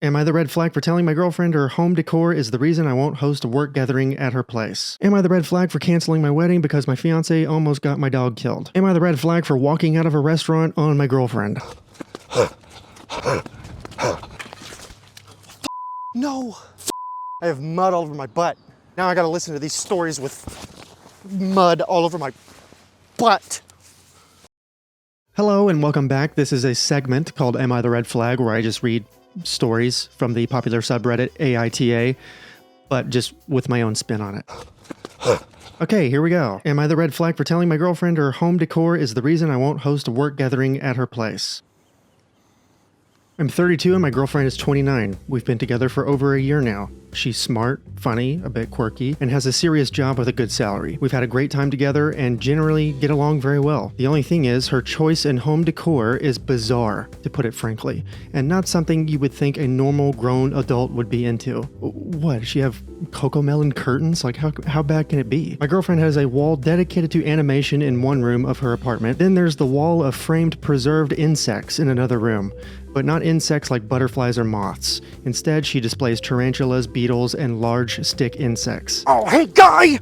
Am I the red flag for telling my girlfriend her home decor is the reason I won't host a work gathering at her place? Am I the red flag for canceling my wedding because my fiance almost got my dog killed? Am I the red flag for walking out of a restaurant on my girlfriend? No! I have mud all over my butt. Now I gotta listen to these stories with mud all over my butt. Hello and welcome back. This is a segment called Am I the Red Flag, where I just read stories from the popular subreddit AITA, but just with my own spin on it. Okay, here we go. Am I the red flag for telling my girlfriend her home decor is the reason I won't host a work gathering at her place? I'm 32 and my girlfriend is 29. We've been together for over a year now. She's smart, funny, a bit quirky, and has a serious job with a good salary. We've had a great time together and generally get along very well. The only thing is, her choice in home decor is bizarre, to put it frankly, and not something you would think a normal grown adult would be into. What, does she have cocomelon curtains? Like, how bad can it be? My girlfriend has a wall dedicated to animation in one room of her apartment. Then there's the wall of framed preserved insects in another room. But not insects like butterflies or moths. Instead, she displays tarantulas, beetles, and large stick insects. Oh, hey guy!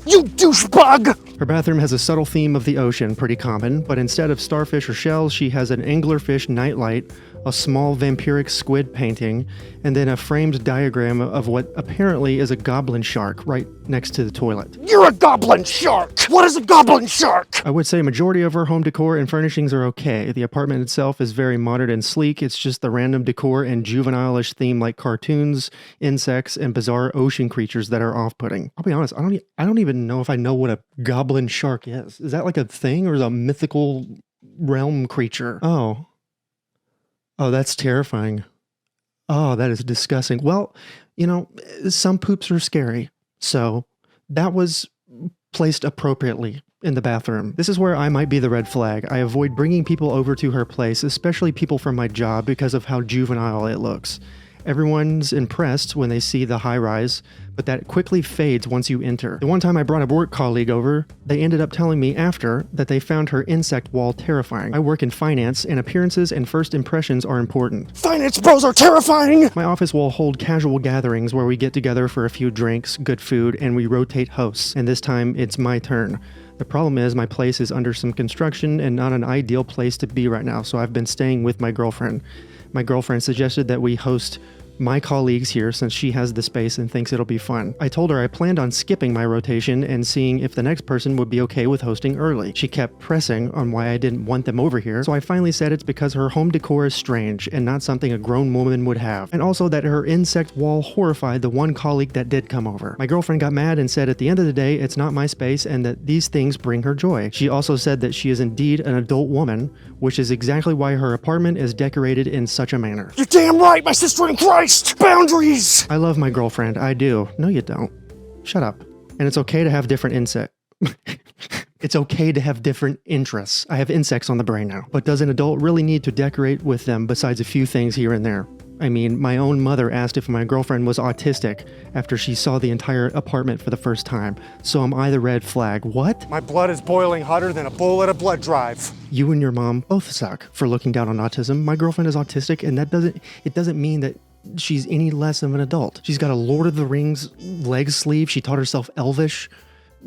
You douchebag! Her bathroom has a subtle theme of the ocean, pretty common, but instead of starfish or shells, she has an anglerfish nightlight, a small vampiric squid painting, and then a framed diagram of what apparently is a goblin shark right next to the toilet. You're a goblin shark! What is a goblin shark? I would say a majority of her home decor and furnishings are okay. The apartment itself is very modern and sleek. It's just the random decor and juvenile-ish theme like cartoons, insects, and bizarre ocean creatures that are off-putting. I'll be honest, I don't even know if I know what a goblin shark is. Is that like a thing or is it a mythical realm creature? Oh, that's terrifying. Oh, that is disgusting. Well, you know, some poops are scary. So that was placed appropriately in the bathroom. This is where I might be the red flag. I avoid bringing people over to her place, especially people from my job, because of how juvenile it looks. Everyone's impressed when they see the high-rise, but that quickly fades once you enter. The one time I brought a work colleague over, they ended up telling me after that they found her insect wall terrifying. I work in finance, and appearances and first impressions are important. Finance bros are terrifying! My office will hold casual gatherings where we get together for a few drinks, good food, and we rotate hosts, and this time it's my turn. The problem is my place is under some construction and not an ideal place to be right now, so I've been staying with my girlfriend. My girlfriend suggested that we host my colleagues here since she has the space and thinks it'll be fun. I told her I planned on skipping my rotation and seeing if the next person would be okay with hosting early. She kept pressing on why I didn't want them over here, so I finally said it's because her home decor is strange and not something a grown woman would have, and also that her insect wall horrified the one colleague that did come over. My girlfriend got mad and said at the end of the day it's not my space and that these things bring her joy. She also said that she is indeed an adult woman, which is exactly why her apartment is decorated in such a manner. You're damn right, my sister in Christ! Boundaries! I love my girlfriend, I do. No, you don't. Shut up. And it's okay to have different It's okay to have different interests. I have insects on the brain now. But does an adult really need to decorate with them besides a few things here and there? I mean, my own mother asked if my girlfriend was autistic after she saw the entire apartment for the first time. So am I the red flag? What? My blood is boiling hotter than a bull at a blood drive. You and your mom both suck for looking down on autism. My girlfriend is autistic, and it doesn't mean that she's any less of an adult. She's got a Lord of the Rings leg sleeve. She taught herself Elvish.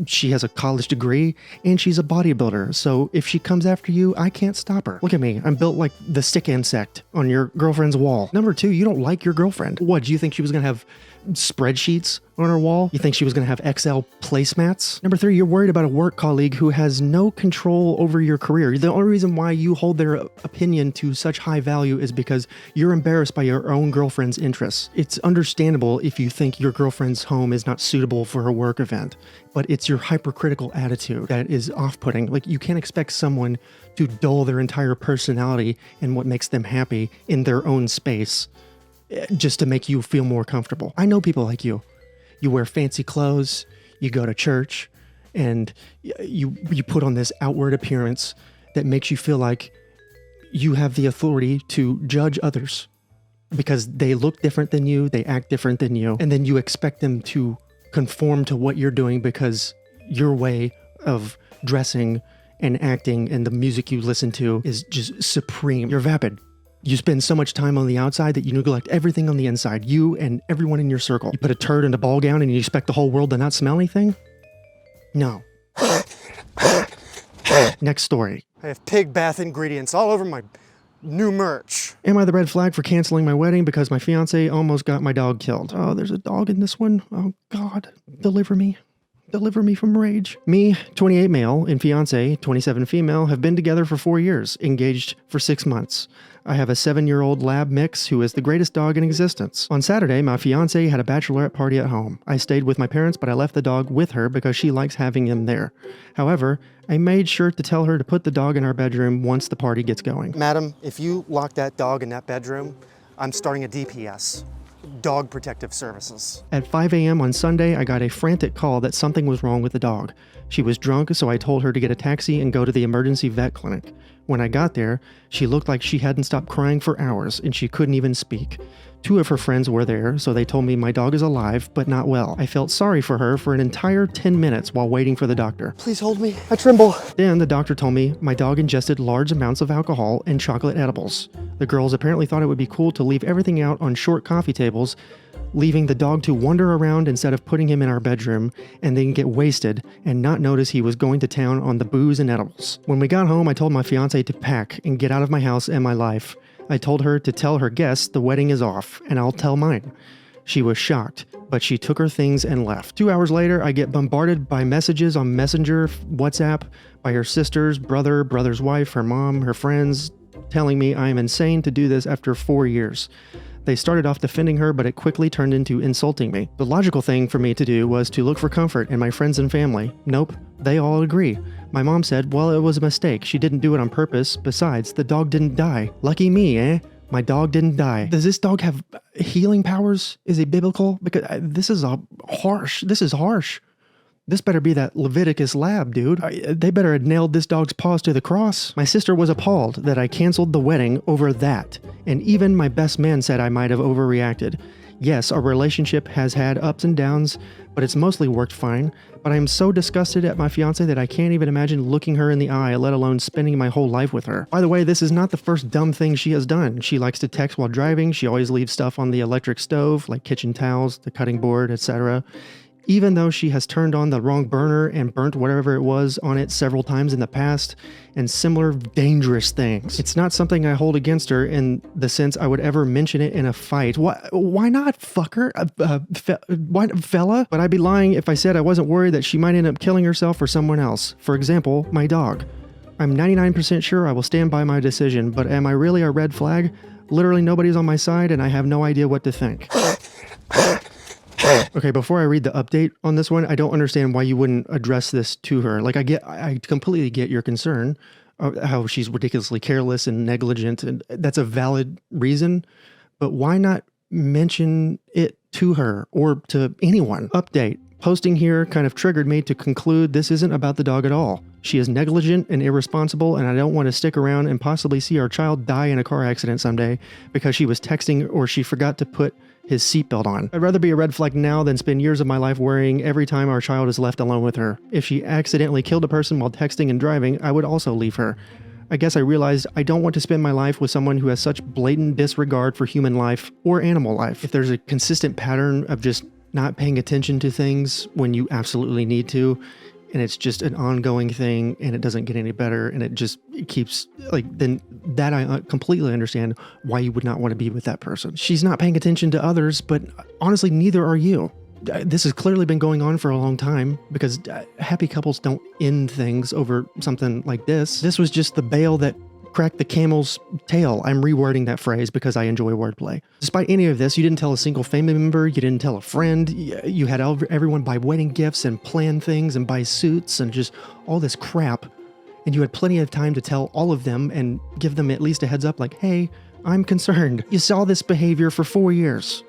She has a college degree, and she's a bodybuilder. So if she comes after you, I can't stop her. Look at me. I'm built like the stick insect on your girlfriend's wall. Number two, you don't like your girlfriend. What, do you think she was going to have spreadsheets on her wall? You think she was going to have Excel placemats? Number three, you're worried about a work colleague who has no control over your career. The only reason why you hold their opinion to such high value is because you're embarrassed by your own girlfriend's interests. It's understandable if you think your girlfriend's home is not suitable for her work event, but it's your hypercritical attitude that is off-putting. Like, you can't expect someone to dull their entire personality and what makes them happy in their own space just to make you feel more comfortable. I know people like you. You wear fancy clothes, you go to church, and you put on this outward appearance that makes you feel like you have the authority to judge others because they look different than you, they act different than you, and then you expect them to conform to what you're doing because your way of dressing and acting and the music you listen to is just supreme. You're vapid. You spend so much time on the outside that you neglect everything on the inside, you and everyone in your circle. You put a turd in a ball gown and you expect the whole world to not smell anything? No. Next story. I have pig bath ingredients all over my new merch. Am I the red flag for canceling my wedding because my fiance almost got my dog killed? Oh, there's a dog in this one. Oh, God. Deliver me. Deliver me from rage. Me, 28 male, and fiance, 27 female, have been together for 4 years, engaged for 6 months. I have a 7-year-old lab mix who is the greatest dog in existence. On Saturday, my fiance had a bachelorette party at home. I stayed with my parents, but I left the dog with her because she likes having him there. However, I made sure to tell her to put the dog in our bedroom once the party gets going. Madam, if you lock that dog in that bedroom, I'm starting a DPS. Dog Protective Services. At 5 a.m. on Sunday, I got a frantic call that something was wrong with the dog. She was drunk, so I told her to get a taxi and go to the emergency vet clinic. When I got there, she looked like she hadn't stopped crying for hours, and she couldn't even speak. 2 of her friends were there, so they told me my dog is alive, but not well. I felt sorry for her for an entire 10 minutes while waiting for the doctor. Please hold me. I tremble. Then the doctor told me my dog ingested large amounts of alcohol and chocolate edibles. The girls apparently thought it would be cool to leave everything out on short coffee tables, leaving the dog to wander around instead of putting him in our bedroom and then get wasted and not notice he was going to town on the booze and edibles. When we got home, I told my fiance to pack and get out of my house and my life. I told her to tell her guests the wedding is off, and I'll tell mine. She was shocked, but she took her things and left. 2 hours later, I get bombarded by messages on Messenger, WhatsApp, by her sisters, brother's wife, her mom, her friends, telling me I am insane to do this after 4 years. They started off defending her, but it quickly turned into insulting me. The logical thing for me to do was to look for comfort in my friends and family. Nope, they all agree. My mom said, well, it was a mistake. She didn't do it on purpose. Besides, the dog didn't die. Lucky me, eh? My dog didn't die. Does this dog have healing powers? Is he biblical? Because this is harsh. This is harsh. This better be that Leviticus lab, dude. They better have nailed this dog's paws to the cross. My sister was appalled that I canceled the wedding over that. And even my best man said I might have overreacted. Yes, our relationship has had ups and downs, but it's mostly worked fine. But I am so disgusted at my fiance that I can't even imagine looking her in the eye, let alone spending my whole life with her. By the way, this is not the first dumb thing she has done. She likes to text while driving. She always leaves stuff on the electric stove, like kitchen towels, the cutting board, etc. Even though she has turned on the wrong burner and burnt whatever it was on it several times in the past, and similar dangerous things. It's not something I hold against her in the sense I would ever mention it in a fight. Why not, fucker? Fella? But I'd be lying if I said I wasn't worried that she might end up killing herself or someone else. For example, my dog. I'm 99% sure I will stand by my decision, but am I really a red flag? Literally nobody's on my side and I have no idea what to think. Okay, before I read the update on this one, I don't understand why you wouldn't address this to her. Like, I completely get your concern, how she's ridiculously careless and negligent, and that's a valid reason, but why not mention it to her or to anyone? Update. Posting here kind of triggered me to conclude this isn't about the dog at all. She is negligent and irresponsible, and I don't want to stick around and possibly see our child die in a car accident someday because she was texting or she forgot to put his seatbelt on. I'd rather be a red flag now than spend years of my life worrying every time our child is left alone with her. If she accidentally killed a person while texting and driving, I would also leave her. I guess I realized I don't want to spend my life with someone who has such blatant disregard for human life or animal life. If there's a consistent pattern of just not paying attention to things when you absolutely need to, and it's just an ongoing thing and it doesn't get any better and it keeps like, then that I completely understand why you would not want to be with that person. She's not paying attention to others, but honestly, neither are you. This has clearly been going on for a long time because happy couples don't end things over something like this. This was just the bail that cracked the camel's tail. I'm rewording that phrase because I enjoy wordplay. Despite any of this, you didn't tell a single family member, you didn't tell a friend, you had everyone buy wedding gifts and plan things and buy suits and just all this crap, and you had plenty of time to tell all of them and give them at least a heads up like, hey, I'm concerned. You saw this behavior for 4 years.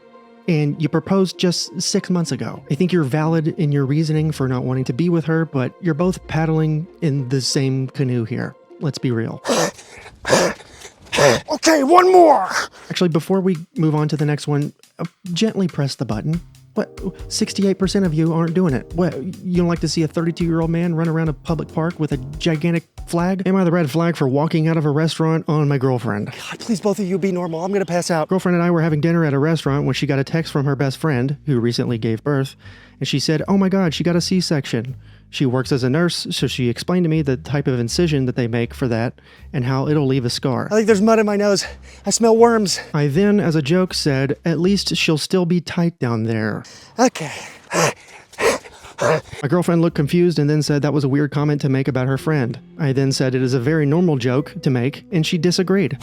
And you proposed just 6 months ago. I think you're valid in your reasoning for not wanting to be with her, but you're both paddling in the same canoe here. Let's be real. Okay, one more! Actually, before we move on to the next one, gently press the button. What? 68% of you aren't doing it. What? You don't like to see a 32-year-old man run around a public park with a gigantic flag? Am I the red flag for walking out of a restaurant on my girlfriend? God, please, both of you be normal. I'm gonna pass out. Girlfriend and I were having dinner at a restaurant when she got a text from her best friend, who recently gave birth, and she said, oh my God, she got a C-section. She works as a nurse, so she explained to me the type of incision that they make for that and how it'll leave a scar. I think there's mud in my nose. I smell worms. I then, as a joke, said, at least she'll still be tight down there. Okay. My girlfriend looked confused and then said that was a weird comment to make about her friend. I then said it is a very normal joke to make, and she disagreed.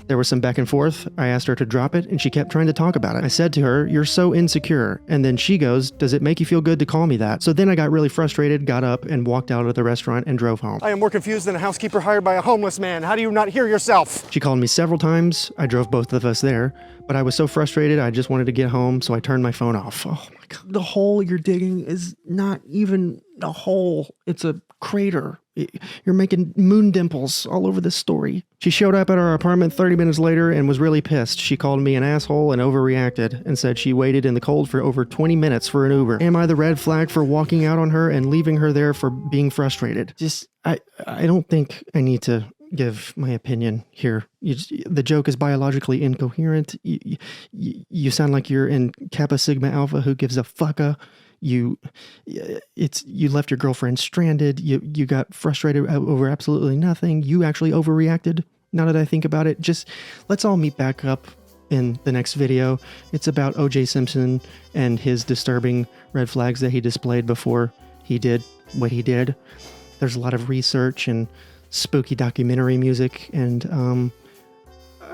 There was some back and forth. I asked her to drop it, and she kept trying to talk about it. I said to her, you're so insecure. And then she goes, does it make you feel good to call me that? So then I got really frustrated, got up, and walked out of the restaurant and drove home. I am more confused than a housekeeper hired by a homeless man. How do you not hear yourself? She called me several times. I drove both of us there, but I was so frustrated I just wanted to get home, so I turned my phone off. Oh my God. The hole you're digging is not even a hole. It's a crater. You're making moon dimples all over this story. She showed up at our apartment 30 minutes later and was really pissed. She called me an asshole and overreacted and said she waited in the cold for over 20 minutes for an Uber. Am I the red flag for walking out on her and leaving her there for being frustrated? I don't think I need to give my opinion here. The joke is biologically incoherent. You sound like you're in Kappa Sigma Alpha who gives a fucka. You left your girlfriend stranded. You got frustrated over absolutely nothing. You actually overreacted. Now that I think about it, just let's all meet back up in the next video. It's about O.J. Simpson and his disturbing red flags that he displayed before he did what he did. There's a lot of research and spooky documentary music, and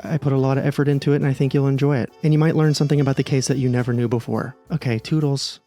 I put a lot of effort into it, and I think you'll enjoy it. And you might learn something about the case that you never knew before. Okay, toodles.